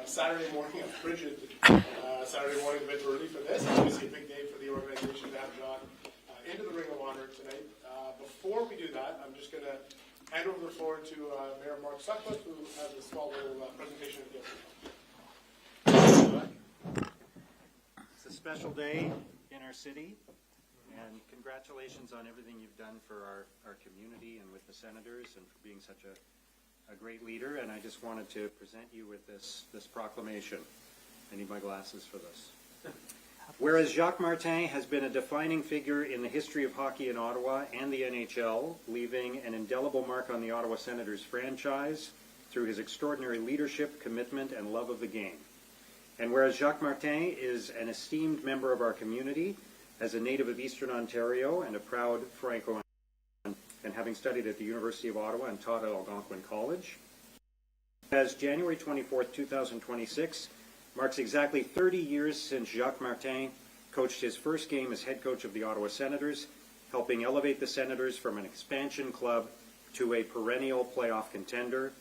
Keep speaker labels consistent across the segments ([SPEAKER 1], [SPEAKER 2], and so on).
[SPEAKER 1] Saturday morning, a frigid Saturday morning, a bit early for this. It's obviously a big day for the organization to have Jacques into the Ring of Honor tonight. Before we do that, I'm just going to hand over the floor to Mayor Mark Sutcliffe, who has a small little presentation to give.
[SPEAKER 2] It's a special day in our city, and congratulations on everything you've done for our community and with the senators and for being such a great leader. And I just wanted to present you with this proclamation. I need my glasses for this. Whereas Jacques Martin has been a defining figure in the history of hockey in Ottawa and the NHL, leaving an indelible mark on the Ottawa Senators franchise through his extraordinary leadership, commitment, and love of the game. And whereas Jacques Martin is an esteemed member of our community, as a native of Eastern Ontario and a proud Franco, and having studied at the University of Ottawa and taught at Algonquin College, as January 24th, 2026, marks exactly 30 years since Jacques Martin coached his first game as head coach of the Ottawa Senators, helping elevate the Senators from an expansion club to a perennial playoff contender.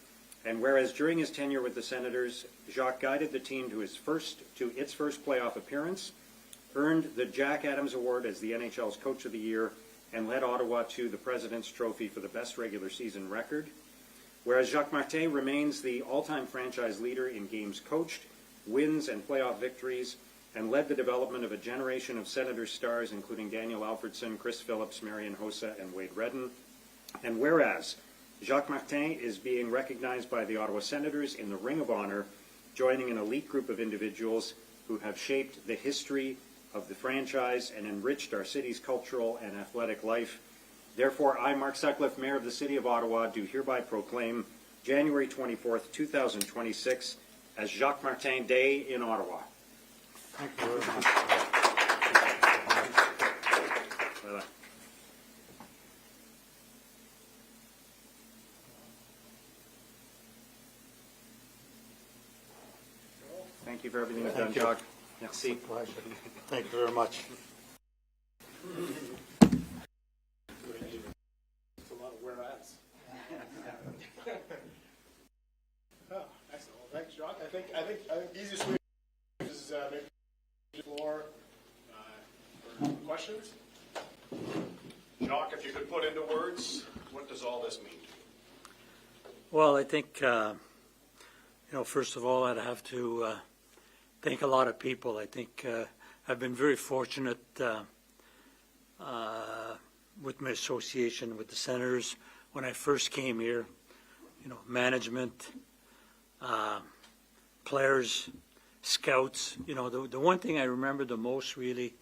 [SPEAKER 2] And whereas during his tenure with the Senators, Jacques guided the team to its first playoff appearance, earned the Jack Adams Award as the NHL's Coach of the Year, and led Ottawa to the President's Trophy for the best regular season record. Whereas Jacques Martin remains the all-time franchise leader in games coached, wins and playoff victories, and led the development of a generation of Senators stars, including Daniel Alfredson, Chris Phillips, Marian Hossa, and Wade Redden. And whereas Jacques Martin is being recognized by the Ottawa Senators in the Ring of Honor, joining an elite group of individuals who have shaped the history of the franchise and enriched our city's cultural and athletic life. Therefore, I, Mark Sutcliffe, Mayor of the City of Ottawa, do hereby proclaim January 24th, 2026 as Jacques Martin Day in Ottawa.
[SPEAKER 3] Thank you very much.
[SPEAKER 2] Bye-bye. Thank you for everything you've done, Jacques. Merci.
[SPEAKER 3] Pleasure. Thank you very much.
[SPEAKER 1] It's a lot of whereas. Oh, excellent. Well, thanks, Jacques. I think the easiest way is maybe the floor for questions. Jacques, if you could put into words, what does all this mean?
[SPEAKER 3] Well, I think, first of all, I'd have to thank a lot of people. I think I've been very fortunate with my association with the Senators. When I first came here, management, players, scouts. The one thing I remember the most really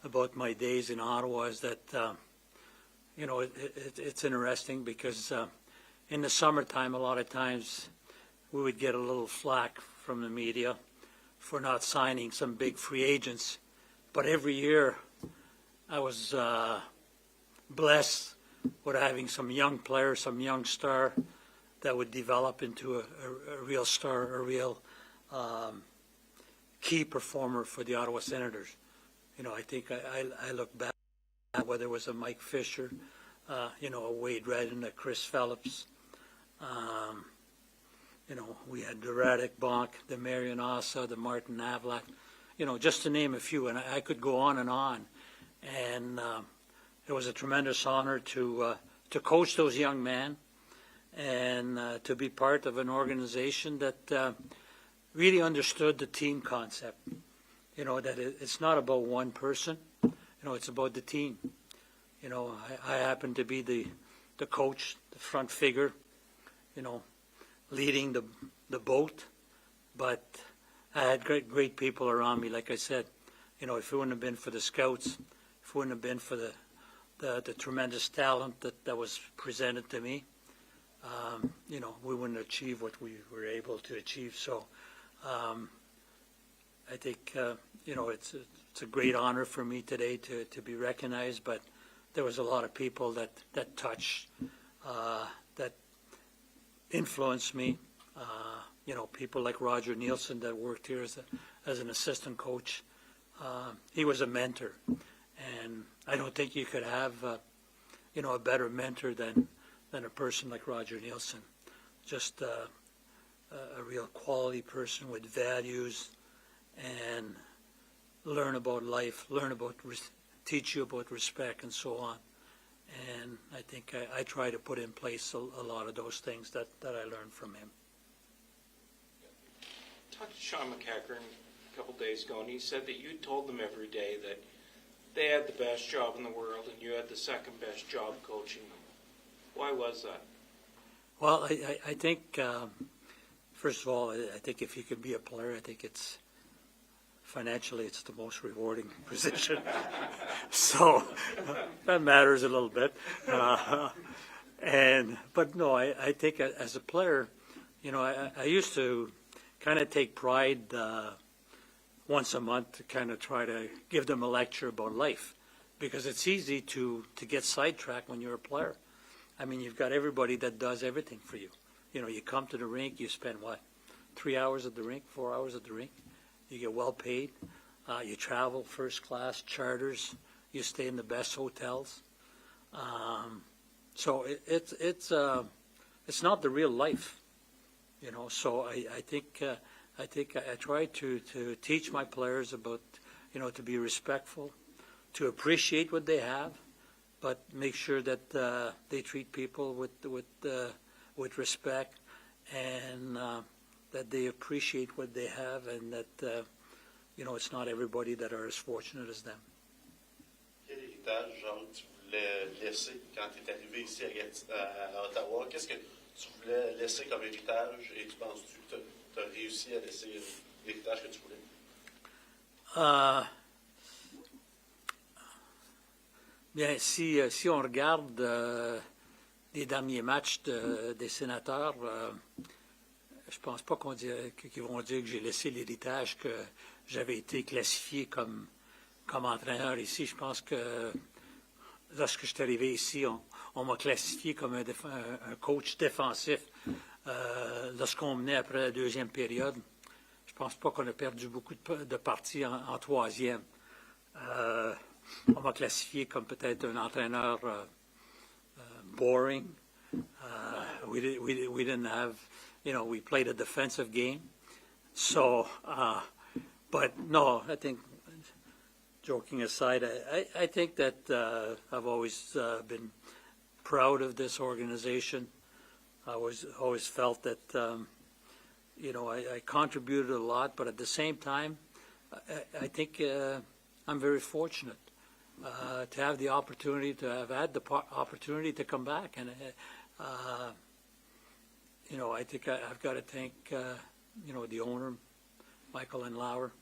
[SPEAKER 3] about my days in Ottawa is that, it's interesting because in the summertime, a lot of times we would get a little flack from the media for not signing some big free agents. But every year I was blessed with having some young player, some young star that would develop into a real star, a real key performer for the Ottawa Senators. I think I look back at whether it was a Mike Fisher, a Wade Redden, a Chris Phillips. We had the Radek Bonk, the Marian Hossa, the Martin Navlak, just to name a few. And I could go on. And it was a tremendous honor to coach those young men and to be part of an organization that really understood the team concept. That it's not about one person. It's about the team. I happen to be the coach, the front figure, leading the boat, but I had great people around me. Like I said, if it wouldn't have been for the scouts, if it wouldn't have been for the tremendous talent that was presented to me, we wouldn't achieve what we were able to achieve. So I think it's a great honor for me today to be recognized. But there was a lot of people that touched, that influenced me. People like Roger Nielsen that worked here as an assistant coach. He was a mentor, and I don't think you could have a better mentor than a person like Roger Nielsen. Just a real quality person with values, and learn about life, teach you about respect and so on. And I think I try to put in place a lot of those things that I learned from him.
[SPEAKER 4] Talked to Sean McEachern a couple days ago, and he said that you told them every day that they had the best job in the world and you had the second best job coaching them. Why was that?
[SPEAKER 3] Well, I think, first of all, I think if you can be a player, I think financially it's the most rewarding position. So that matters a little bit. But no, I think as a player, I used to kind of take pride once a month to kind of try to give them a lecture about life, because it's easy to get sidetracked when you're a player. I mean, you've got everybody that does everything for you. You come to the rink, you spend 3 hours at the rink, 4 hours at the rink. You get well paid. You travel first class, charters. You stay in the best hotels. So it's not the real life, So I think I try to teach my players about to be respectful, to appreciate what they have, but make sure that they treat people with respect, and that they appreciate what they have, and that it's not everybody that are as fortunate as them.
[SPEAKER 5] Quel héritage, Jacques, tu voulais laisser quand tu es arrivé ici à Ottawa? Qu'est-ce que tu voulais laisser comme héritage, et tu penses-tu que tu as réussi à laisser l'héritage que tu voulais?
[SPEAKER 3] Bien, si on regarde les derniers matchs des sénateurs, je pense pas qu'ils vont dire que j'ai laissé l'héritage, que j'avais été classifié comme entraîneur ici. Je pense que lorsque je suis arrivé ici, on m'a classifié comme un coach défensif. Lorsqu'on menait après la deuxième période, je pense pas qu'on a perdu beaucoup de parties en troisième. On m'a classifié comme peut-être un entraîneur boring. We didn't have, we played a defensive game. So, but no, I think, joking aside, I think that I've always been proud of this organization. I always felt that, I contributed a lot, but at the same time, I think I'm very fortunate to have the opportunity, to have had the opportunity to come back. And, I think I've got to thank, the owner, Michael and Lauer,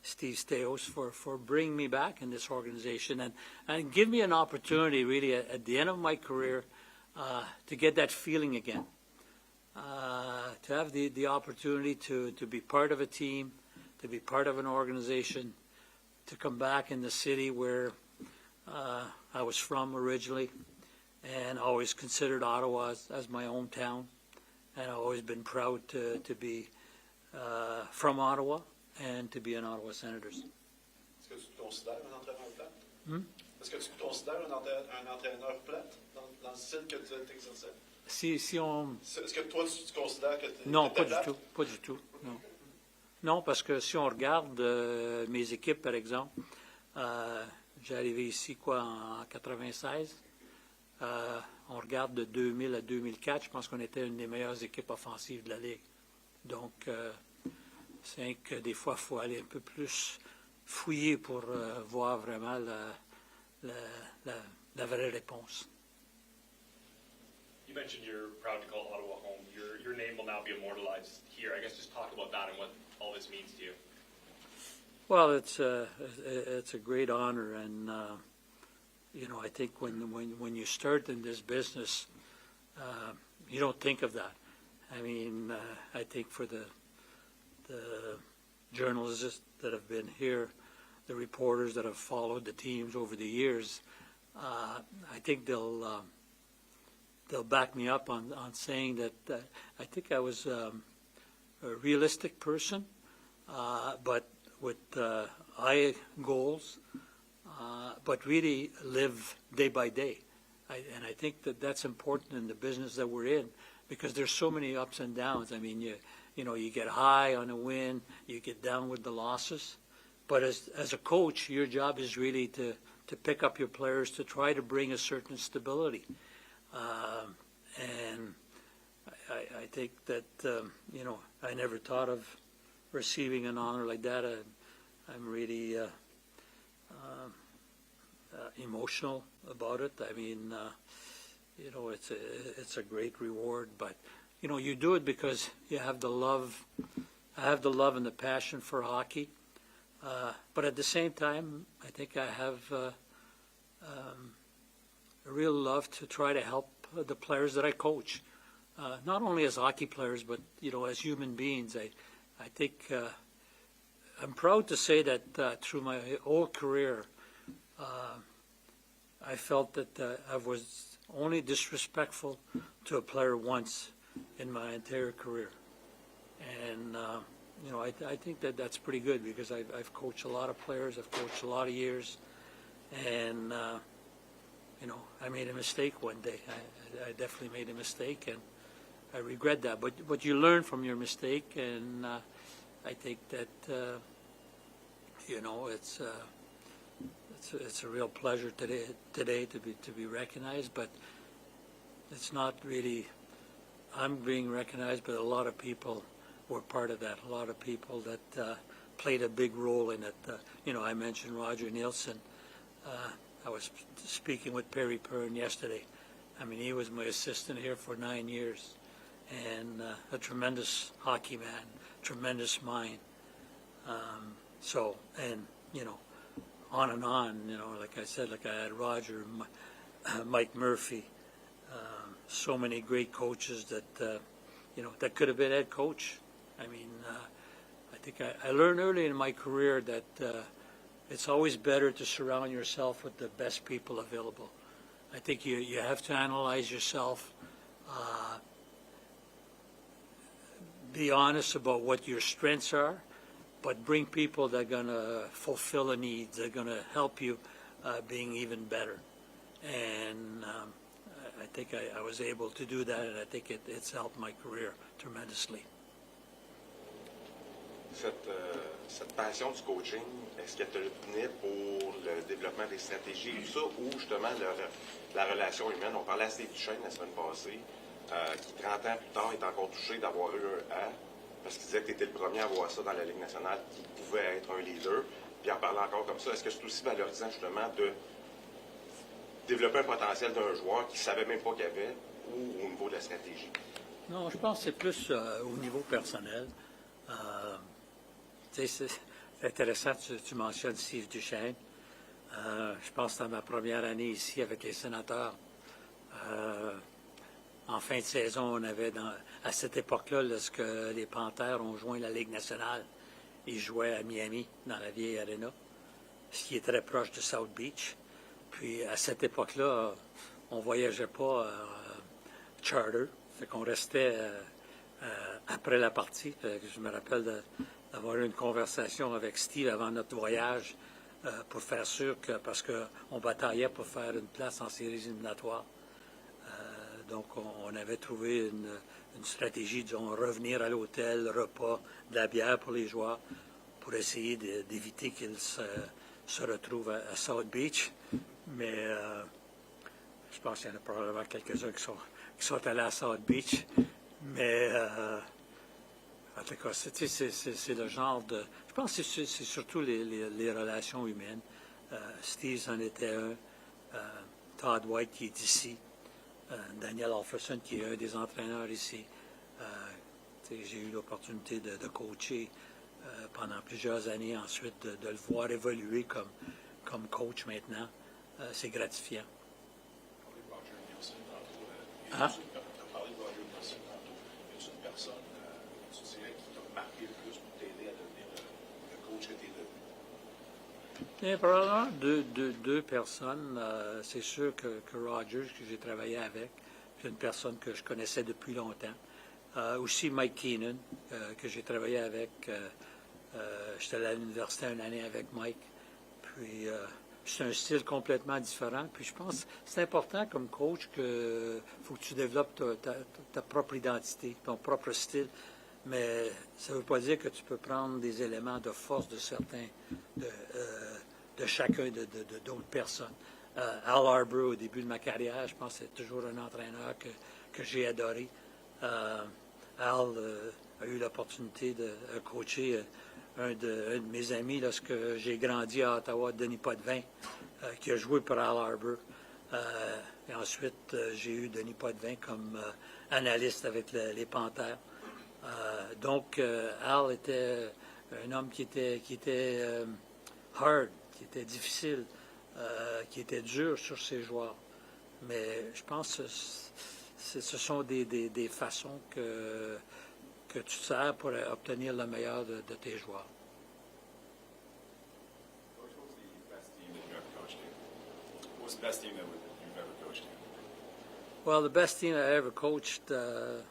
[SPEAKER 3] Steve Steos, for bringing me back in this organization and give me an opportunity, really, at the end of my career, to get that feeling again. To have the opportunity to be part of a team, to be part of an organization, to come back in the city where I was from originally, and always considered Ottawa as my hometown, and I've always been proud to be from Ottawa and to be an Ottawa Senators.
[SPEAKER 5] Est-ce que tu te considères un entraîneur plate? Est-ce que tu te considères un entraîneur plate dans le style que tu exerçais?
[SPEAKER 3] Si on...
[SPEAKER 5] Est-ce que toi, tu te considères que tu
[SPEAKER 3] Non,
[SPEAKER 5] étais
[SPEAKER 3] pas du
[SPEAKER 5] plate?
[SPEAKER 3] tout, pas du tout, non. Non, parce que si on regarde mes équipes, par exemple, j'ai arrivé ici, en 96. On regarde de 2000 à 2004, je pense qu'on était une des meilleures équipes offensives de la Ligue. Donc, c'est que des fois, il faut aller un peu plus fouiller pour voir vraiment la vraie réponse.
[SPEAKER 6] You mentioned you're proud to call Ottawa home. Your name will now be immortalized here. I guess just talk about that and what all this means to you.
[SPEAKER 3] Well, it's a great honor, and I think when you start in this business, you don't think of that. I mean, I think for the journalists that have been here, the reporters that have followed the teams over the years, I think they'll back me up on saying that I think I was a realistic person, but with high goals, but really live day by day. And I think that's important in the business that we're in, because there's so many ups and downs. I mean, You get high on a win, you get down with the losses. But as a coach, your job is really to pick up your players, to try to bring a certain stability. And I think that, I never thought of receiving an honor like that. I'm really emotional about it. I mean, it's a great reward, but you do it because you have the love. I have the love and the passion for hockey, but at the same time, I think I have a real love to try to help the players that I coach, not only as hockey players, but as human beings. I think I'm proud to say that through my whole career, I felt that I was only disrespectful to a player once in my entire career. And, I think that that's pretty good because I've coached a lot of players. I've coached a lot of years. And, I made a mistake one day. I definitely made a mistake, and I regret that. But you learn from your mistake, and I think that, it's a real pleasure today to be recognized, but it's not really. I'm being recognized, but a lot of people were part of that. A lot of people that played a big role in it. I mentioned Roger Nielsen. I was speaking with Perry Pern yesterday. I mean, he was my assistant here for 9 years, and a tremendous hockey man, tremendous mind. On and on, like I said, like I had Roger, Mike Murphy, so many great coaches that, that could have been head coach. I mean, I think I learned early in my career that it's always better to surround yourself with the best people available. I think you have to analyze yourself, be honest about what your strengths are, but bring people that are going to fulfill the needs, that are going to help you being even better. And I think I was able to do that, and I think it's helped my career tremendously.
[SPEAKER 7] Cette passion du coaching, est-ce qu'elle te tenait pour le développement des stratégies et tout ça, ou justement la relation humaine? On parlait à Steve Duchesne la semaine passée, qui 30 ans plus tard est encore touché d'avoir eu un A, parce qu'il disait que tu étais le premier à voir ça dans la Ligue nationale, qui pouvait être un leader. Puis en parlant encore comme ça, est-ce que c'est aussi valorisant justement de développer un potentiel d'un joueur qui ne savait même pas qu'il y avait, ou au niveau de la stratégie?
[SPEAKER 3] Non, je pense que c'est plus au niveau personnel. C'est intéressant, tu mentionnes Steve Duchesne. Je pense que dans ma première année ici avec les Sénateurs, en fin de saison, on avait à cette époque-là, lorsque les Panthères ont joint la Ligue nationale, ils jouaient à Miami, dans la vieille arena, ce qui est très proche de South Beach. Puis à cette époque-là, on ne voyageait pas charter, fait qu'on restait après la partie. Je me rappelle d'avoir eu une conversation avec Steve avant notre voyage pour faire sûr que, parce qu'on bataillait pour faire une place en séries éliminatoires. Donc, on avait trouvé une stratégie, disons, revenir à l'hôtel, repas, de la bière pour les joueurs, pour essayer d'éviter qu'ils se retrouvent à South Beach. Mais je pense qu'il y en a probablement quelques-uns qui sont allés à South Beach. Mais en tout cas, c'est le genre de... Je pense que c'est surtout les relations humaines. Steve en était un. Todd White qui est ici. Daniel Alferson qui est un des entraîneurs ici. J'ai eu l'opportunité de coacher pendant plusieurs années ensuite, de le voir évoluer comme coach maintenant. C'est gratifiant. Hein? Il y a probablement deux personnes. C'est sûr que Rogers, que j'ai travaillé avec, c'est une personne que je connaissais depuis longtemps. Aussi Mike Keenan, que j'ai travaillé avec. J'étais allé à l'université une année avec Mike. Puis c'est un style complètement différent. Puis je pense que c'est important comme coach que faut que tu développes ta propre identité, ton propre style. mais ça ne veut pas dire que tu peux prendre des éléments de force de certains, de chacun d'autres personnes. Al Harbour, au début de ma carrière, je pense que c'est toujours un entraîneur que j'ai adoré. Al a eu l'opportunité de coacher un de mes amis lorsque j'ai grandi à Ottawa, Denis Potvin, qui a joué pour Al Harbour. Et ensuite, j'ai eu Denis Potvin comme analyste avec les Panthères. Donc, Al était un homme qui était hard, qui était difficile, qui était dur sur ses joueurs. Mais je pense que ce sont des façons que tu sers pour obtenir le meilleur de tes joueurs.
[SPEAKER 8] Coach, what was the best team that you ever coached in? What was the best team that you've ever coached in?
[SPEAKER 3] Well, the best team I ever coached, I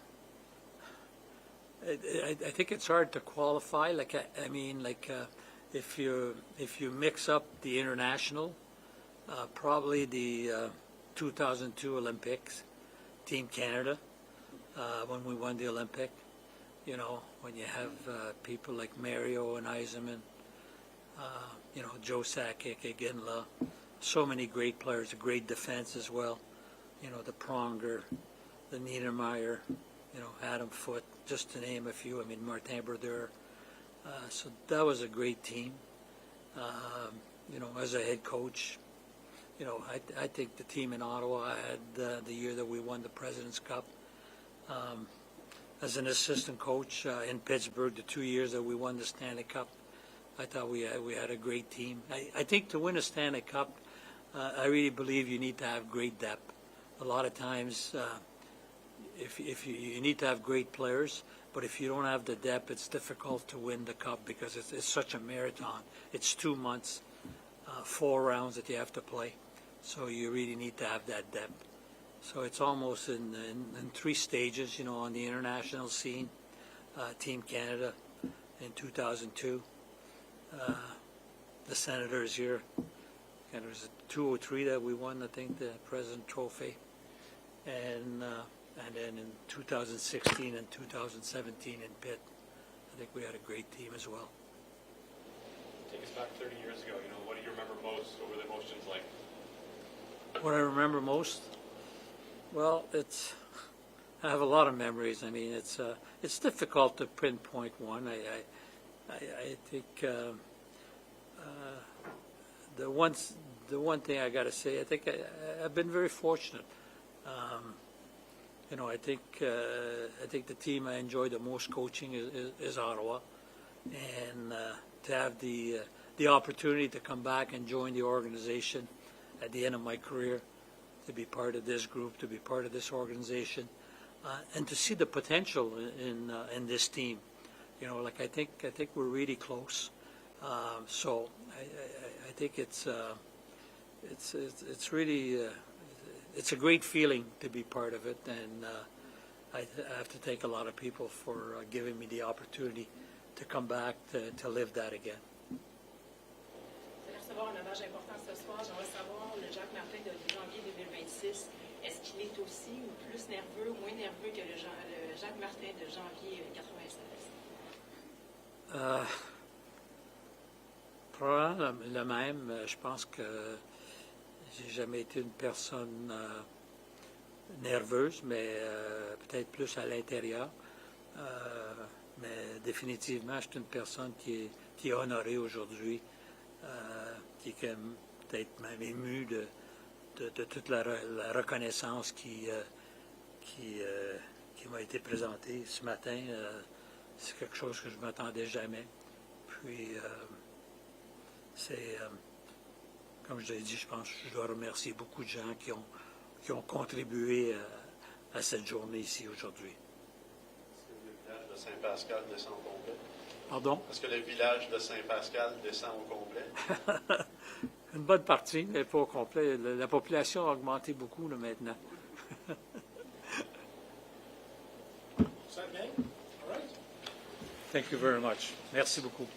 [SPEAKER 3] think it's hard to qualify. If you mix up the international, probably the 2002 Olympics, Team Canada, when we won the Olympic. You know, when you have people like Mario and Eisenman, Joe Sakic, Iginla, so many great players, a great defense as well. You know, the Pronger, the Niedermeyer, Adam Foote, just to name a few. I mean, Martin Brodeur. So that was a great team. As a head coach, I think the team in Ottawa I had the year that we won the President's Cup. As an assistant coach in Pittsburgh, the 2 years that we won the Stanley Cup, I thought we had a great team. I think to win a Stanley Cup, I really believe you need to have great depth. A lot of times, if you need to have great players, but if you don't have the depth, it's difficult to win the cup because it's such a marathon. It's 2 months, 4 rounds that you have to play. So you really need to have that depth. So it's almost in 3 stages, on the international scene. Team Canada in 2002. The Senators here. And it was 203 that we won, I think, the President Trophy. And then in 2016 and 2017 in Pitt, I think we had a great team as well.
[SPEAKER 6] Take us back 30 years ago. What do you remember most? What were the emotions like?
[SPEAKER 3] What I remember most? Well, I have a lot of memories. I mean, it's difficult to pinpoint one. I think the one thing I got to say, I think I've been very fortunate. I think the team I enjoy the most coaching is Ottawa, and to have the opportunity to come back and join the organization at the end of my career, to be part of this group, to be part of this organization, and to see the potential in this team. I think we're really close. So I think it's really it's a great feeling to be part of it, and I have to thank a lot of people for giving me the opportunity to come back to live that again.
[SPEAKER 9] Recevoir un hommage important ce soir. J'aimerais savoir, le Jacques Martin de janvier 2026, est-ce qu'il est aussi ou plus nerveux ou moins nerveux que le Jacques Martin de janvier 96?
[SPEAKER 3] Probablement le même. Je pense que j'ai jamais été une personne nerveuse, mais peut-être plus à l'intérieur. Mais définitivement, je suis une personne qui est honorée aujourd'hui, qui est peut-être même émue de toute la reconnaissance qui m'a été présentée ce matin. C'est quelque chose que je ne m'attendais jamais. Puis, comme je l'ai dit, je pense que je dois remercier beaucoup de gens qui ont contribué à cette journée ici aujourd'hui.
[SPEAKER 5] Est-ce que le village de Saint-Pascal descend au complet?
[SPEAKER 3] Pardon?
[SPEAKER 5] Est-ce que le village de Saint-Pascal descend au complet?
[SPEAKER 3] Une bonne partie, mais pas au complet. La population a augmenté beaucoup là, maintenant.
[SPEAKER 1] Is that May? All right.
[SPEAKER 3] Thank you very much. Merci beaucoup.